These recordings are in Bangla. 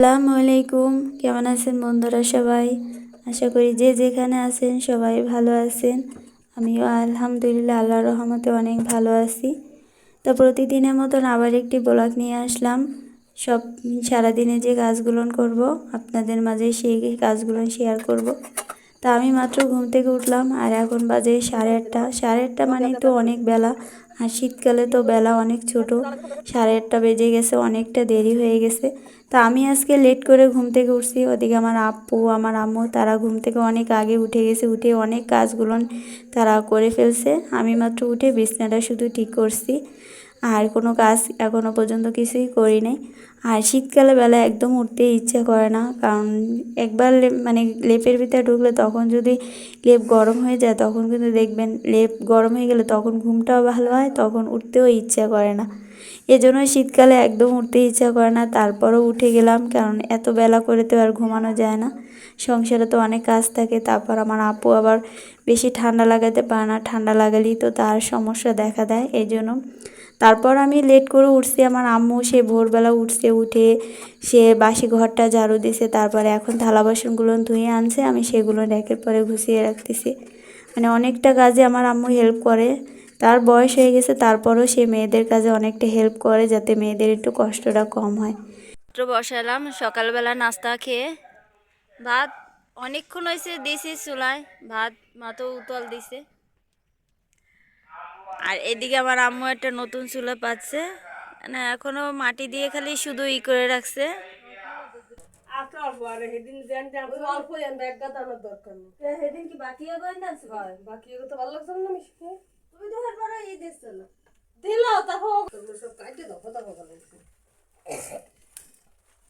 আসসালামু আলাইকুম। কেমন আছেন বন্ধুরা সবাই? আশা করি যে যেখানে আছেন সবাই ভালো আছেন। আমিও আলহামদুলিল্লাহ আল্লাহর রহমতে অনেক ভালো আছি। তো প্রতিদিনের মতন আবার একটি ব্লগ নিয়ে আসলাম। সব সারাদিনে যে কাজগুলো করব আপনাদের মাঝে সেই কাজগুলো শেয়ার করব। তা আমি মাত্র ঘুম থেকে উঠলাম আর এখন বাজে 8:30। 8:30 মানে তো অনেক বেলা, আর শীতকালে তো বেলা অনেক ছোট। 8:30 বেজে গেছে, অনেকটা দেরি হয়ে গেছে। তা আমি আজকে লেট করে ঘুম থেকে উঠছি। ওদিকে আমার আপু আমার আম্মু তারা ঘুম থেকে অনেক আগে উঠে গেছে, উঠে অনেক কাজগুলো তারা করে ফেলছে। আমি মাত্র উঠে বিছানাটা শুধু ঠিক করছি, আর কোনো কাজ এখনও পর্যন্ত কিছুই করি নাই। আর শীতকালে বেলা একদম উঠতে ইচ্ছে করে না, কারণ একবার মানে লেপের ভিতরে ঢুকলে তখন যদি লেপ গরম হয়ে যায় তখন কিন্তু দেখবেন লেপ গরম হয়ে গেলে তখন ঘুমটাও ভালো হয়, তখন উঠতেও ইচ্ছা করে না। এজন্য শীতকালে একদম উঠতে ইচ্ছা করে না, তারপরও উঠে গেলাম, কারণ এত বেলা করে তো আর ঘুমানো যায় না। সংসারে তো অনেক কাজ থাকে। তারপর আমার আপু আবার বেশি ঠান্ডা লাগাতে পারে না, ঠান্ডা লাগালেই তো তার সমস্যা দেখা দেয়। এই জন্য তারপর আমি লেট করে উঠছি। আমার আম্মু সে ভোরবেলা উঠছে, উঠে সে বাসি ঘরটা ঝাড়ু দিছে, তারপরে এখন থালা বাসনগুলো ধুয়ে আনছে, আমি সেগুলো র্যাকের পরে গুছিয়ে রাখতেছি। মানে অনেকটা কাজে আমার আম্মু হেল্প করে। তার বয়স হয়ে গেছে, তারপরও সে মেয়েদের কাজে অনেকটা হেল্প করে, যাতে মেয়েদের একটু কষ্টটা কম হয়। মাত্র বসালাম সকালবেলা নাস্তা খেয়ে। ভাত অনেকক্ষণ হয়েছে দিয়েছি চুলায়, ভাত মাত্র উতল দিছে। আর এদিকে আমার আম্মু একটা নতুন চুলা পাচ্ছে, না এখনো মাটি দিয়ে খালি শুধু করে রাখছে।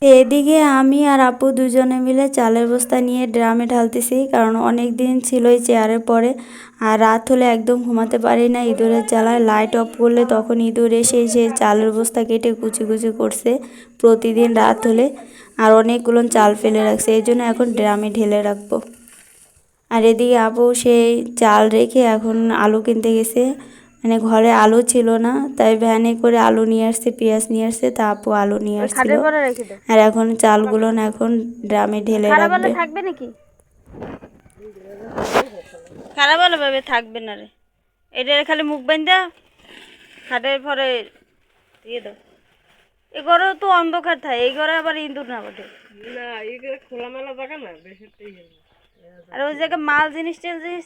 এদিকে আমি আর আপু দুজনে মিলে চালের বস্তা নিয়ে ড্রামে ঢালতেছি, কারণ অনেক দিন ছিল এই চেয়ারের পরে। আর রাত হলে একদম ঘুমাতে পারি না, ইঁদুরের জ্বালায় লাইট অফ করলে তখন ইঁদুর এসে সেই চালের বস্তা কেটে কুচি কুচি করছে প্রতিদিন রাত হলে। আর অনেকগুলো চাল ফেলে রাখছে, এই জন্য এখন ড্রামে ঢেলে রাখবো। আর এদিকে আপু সেই চাল রেখে এখন আলু কিনতে গেছে। মানে ঘরে আলু ছিল না, তাই ভ্যানে করে আলু নিয়ে আসছে, পেঁয়াজ নিয়ে আসছে, তা আপু আলু নিয়ে আসছিল। আর এখন চালগুলো এখন ড্রামে ঢেলে রাখবে। থাকবে নাকি? খারাপ হলে ভাবে থাকবে না রে, এটা খালি মুখ বান্ধা খাটের পরে দিয়ে দাও। এই ঘরে তো অন্ধকার থাকে, এই ঘরে আবার ইঁদুর না বটে না, এই খোলামেলা জায়গা না বেশি। আর ওই জায়গায় মাল জিনিস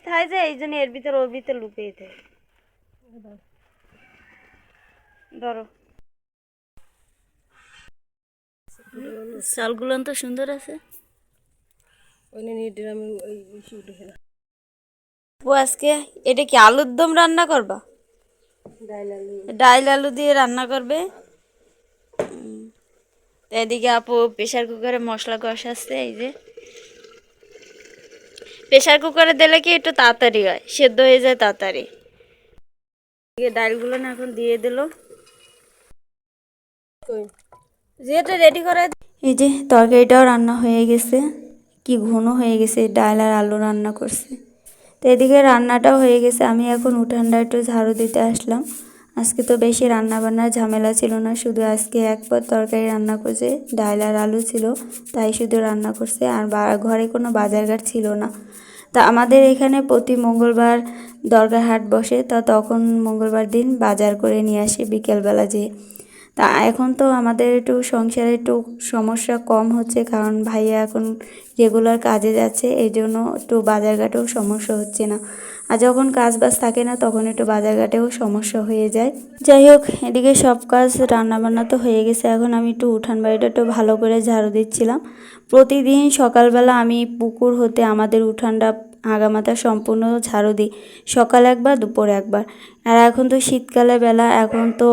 থাকে যে, এই জন্য এর ভিতরে ওর ভিতরে লুকিয়ে থাকে। ধরো চালগুলো তো সুন্দর আছে। ও আজকে এটা কি আলুর দম রান্না করবা? ডাইল আলু দিয়ে রান্না করবে। এদিকে আপু প্রেশার কুকারে মশলা কষাচ্ছে। এই যে প্রেশার কুকারে দিলে কি একটু তাড়াতাড়ি হয়, সেদ্ধ হয়ে যায় তাড়াতাড়ি। ডালগুলো না এখন দিয়ে দিল, যেটা রেডি করে। এই যে তরকারিটাও রান্না হয়ে গেছে, কি ঘন হয়ে গেছে, ডাল আর আলু রান্না করছে। তো এদিকে রান্নাটাও হয়ে গেছে, আমি এখন উঠানটা একটু ঝাড়ু দিতে আসলাম। আজকে তো বেশি রান্না বান্নার ঝামেলা ছিল না, শুধু আজকে এক পদ তরকারি রান্না করছে, ডাল আর আলু ছিল, তাই শুধু রান্না করছে। আর ঘরে কোনো বাজারঘাট ছিল না। তা আমাদের এখানে প্রতি মঙ্গলবার দরগা হাট বসে, তা তখন মঙ্গলবার দিন বাজার করে নিয়ে আসে বিকেলবেলা যেয়ে। তা এখন তো আমাদের একটু সংসারে একটু সমস্যা কম হচ্ছে, কারণ ভাইয়া এখন রেগুলার কাজে যাচ্ছে, এই জন্য একটু বাজারঘাটেও সমস্যা হচ্ছে না। আর যখন কাজ বাজ থাকে না তখন একটু বাজারঘাটেও সমস্যা হয়ে যায়। যাই হোক, এদিকে সব কাজ রান্নাবান্না তো হয়ে গেছে, এখন আমি একটু উঠান বাড়িটা একটু ভালো করে ঝাড়ু দিচ্ছিলাম। প্রতিদিন সকালবেলা আমি পুকুর হতে আমাদের উঠানটা আগামাথা সম্পূর্ণ ঝাড়ু দিই, সকাল একবার দুপুর একবার। আর এখন তো শীতকালে বেলা, এখন তো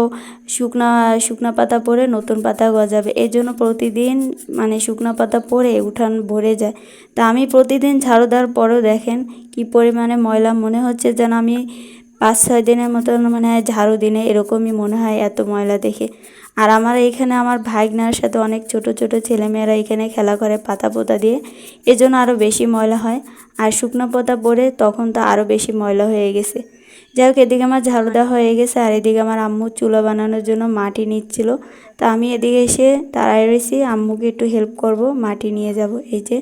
শুকনা পাতা পরে নতুন পাতা গজাবে, এই জন্য প্রতিদিন মানে শুকনা পাতা পরে উঠান ভরে যায়। তা আমি প্রতিদিন ঝাড়ু দেওয়ার পরেও দেখেন কি পরিমাণে ময়লা, মনে হচ্ছে যেন আমি 5-6 দিনের মতন মানে ঝাড়ু দিনে, এরকমই মনে হয় এত ময়লা দেখে। আর আমার এইখানে আমার ভাইগনার সাথে অনেক ছোট ছোট ছেলেমেয়েরা এখানে খেলা করে পাতা পোতা দিয়ে, এজন্য আরও বেশি ময়লা হয়। আর শুকনো পাতা পরে তখন তো আরও বেশি ময়লা হয়ে গেছে। যাই হোক, এদিকে আমার ঝাড়ু দেওয়া হয়ে গেছে আর এদিকে আমার আম্মু চুলা বানানোর জন্য মাটি নিচ্ছিল। তা আমি এদিকে এসে দাঁড়ায় রয়েছি, আম্মুকে একটু হেল্প করব, মাটি নিয়ে যাব। এই যে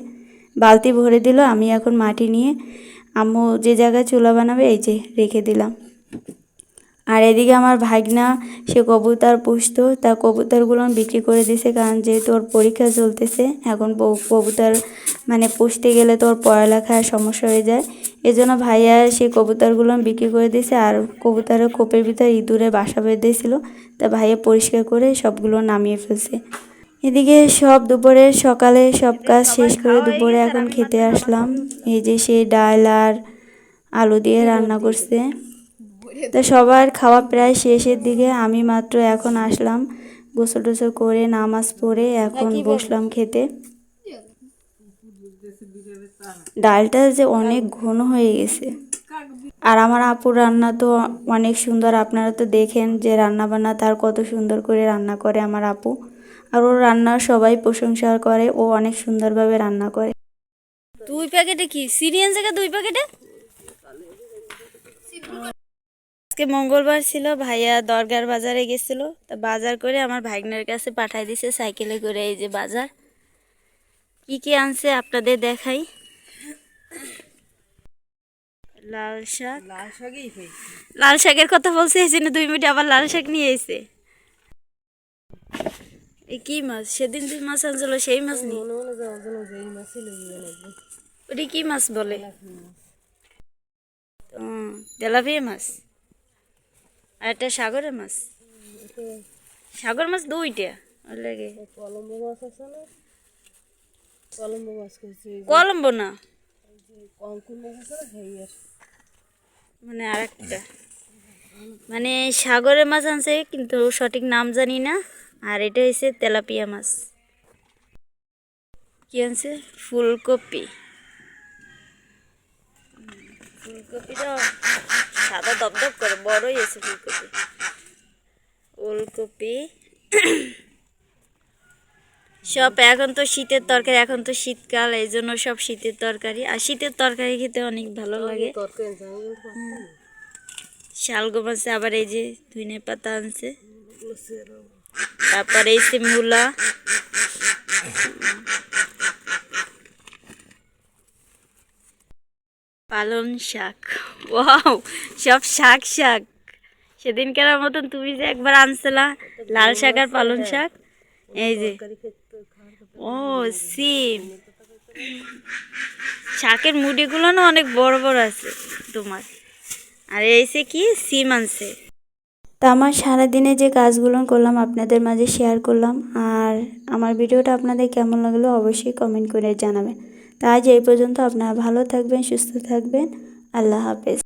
বালতি ভরে দিল, আমি এখন মাটি নিয়ে আম্মু যে জায়গায় চুলা বানাবে এই যে রেখে দিলাম। আর এদিকে আমার ভাগনা সে কবুতর পুষতো, তা কবুতরগুলো বিক্রি করে দিছে, কারণ যেহেতু ওর পরীক্ষা চলতেছে এখন কবুতর মানে পুষতে গেলে তো ওর পড়ালেখার সমস্যা হয়ে যায়। এজন্য ভাইয়া সেই কবুতরগুলো বিক্রি করে দিয়েছে। আর কবুতরের খোপের ভিতরে ইঁদুরে বাসা বেঁধেছিল, তা ভাইয়া পরিষ্কার করে সবগুলো নামিয়ে ফেলছে। এদিকে সব দুপুরে সকালে সব কাজ শেষ করে দুপুরে এখন খেতে আসলাম। এই যে সেই ডাল আর আলু দিয়ে রান্না করছে। তো সবার খাওয়া প্রায় শেষের দিকে, আমি মাত্র এখন আসলাম গোসল টোসল করে নামাজ পড়ে এখন বসলাম খেতে। ডালটা যে অনেক ঘন হয়ে গেছে। আর আমার আপুর রান্না তো অনেক সুন্দর, আপনারা তো দেখেন যে রান্না বান্না তার কত সুন্দর করে রান্না করে আমার আপু। আর ওর রান্না সবাই প্রশংসা করে, ও অনেক সুন্দরভাবে রান্না করে। 2 প্যাকেটে কি সিরিয়ান জায়গা 2 প্যাকেটে? আজকে মঙ্গলবার ছিল, ভাইয়া দরগার বাজারে গেছিল, তা বাজার করে আমার ভাগ্নের কাছে পাঠাই দিছে সাইকেলে করে। এই যে বাজার কি কি আনছে আপনাদের দেখাই। লাল শাক, লাল শাকের কথা বলছে, এই জন্য 2 মিনিট আবার লাল শাক নিয়ে এসে। এই কি মাছ? সেদিন যে মাছ আনছিল সেই মাছ নেই? ওটা কি মাছ বলে? তেলাপিয়া মাছ। আর একটা সাগরের মাছ। সাগর মাছ 2টা লাগে। কলম্বো না, মানে আরেকটা, মানে সাগরের মাছ আনছে কিন্তু সঠিক নাম জানি না। আর এটা হচ্ছে তেলাপিয়া মাছ। কি আনছে? ফুলকপি। ফুলকপিটা সাদা দপদপ করে, বড়ই আছে ফুলকপি। ওলকপি সব। এখন তো শীতের তরকারি, এখন তো শীতকাল, এই জন্য সব শীতের তরকারি। আর শীতের তরকারি খেতে অনেক ভালো লাগে। শালগম আছে, আবার এই যে ধনে পাতা আনছে, তারপর এই যে মূলা, পালং শাক। ওয়াও, সব শাক শাক। সেদিনকার মতন তুমি যে একবার আনছিলা লাল শাক আর পালং শাক, এই যে ও সিম। শাকের মুড়িগুলো না অনেক বড় বড় আছে তোমার। আর এই যে কি সিম আনছে। তা আমার সারাদিনে যে কাজগুলো করলাম আপনাদের মাঝে শেয়ার করলাম। আর আমার ভিডিওটা আপনাদের কেমন লাগলো অবশ্যই কমেন্ট করে জানাবেন। তা আজ এই পর্যন্ত, আপনারা ভালো থাকবেন, সুস্থ থাকবেন। আল্লাহ হাফেজ।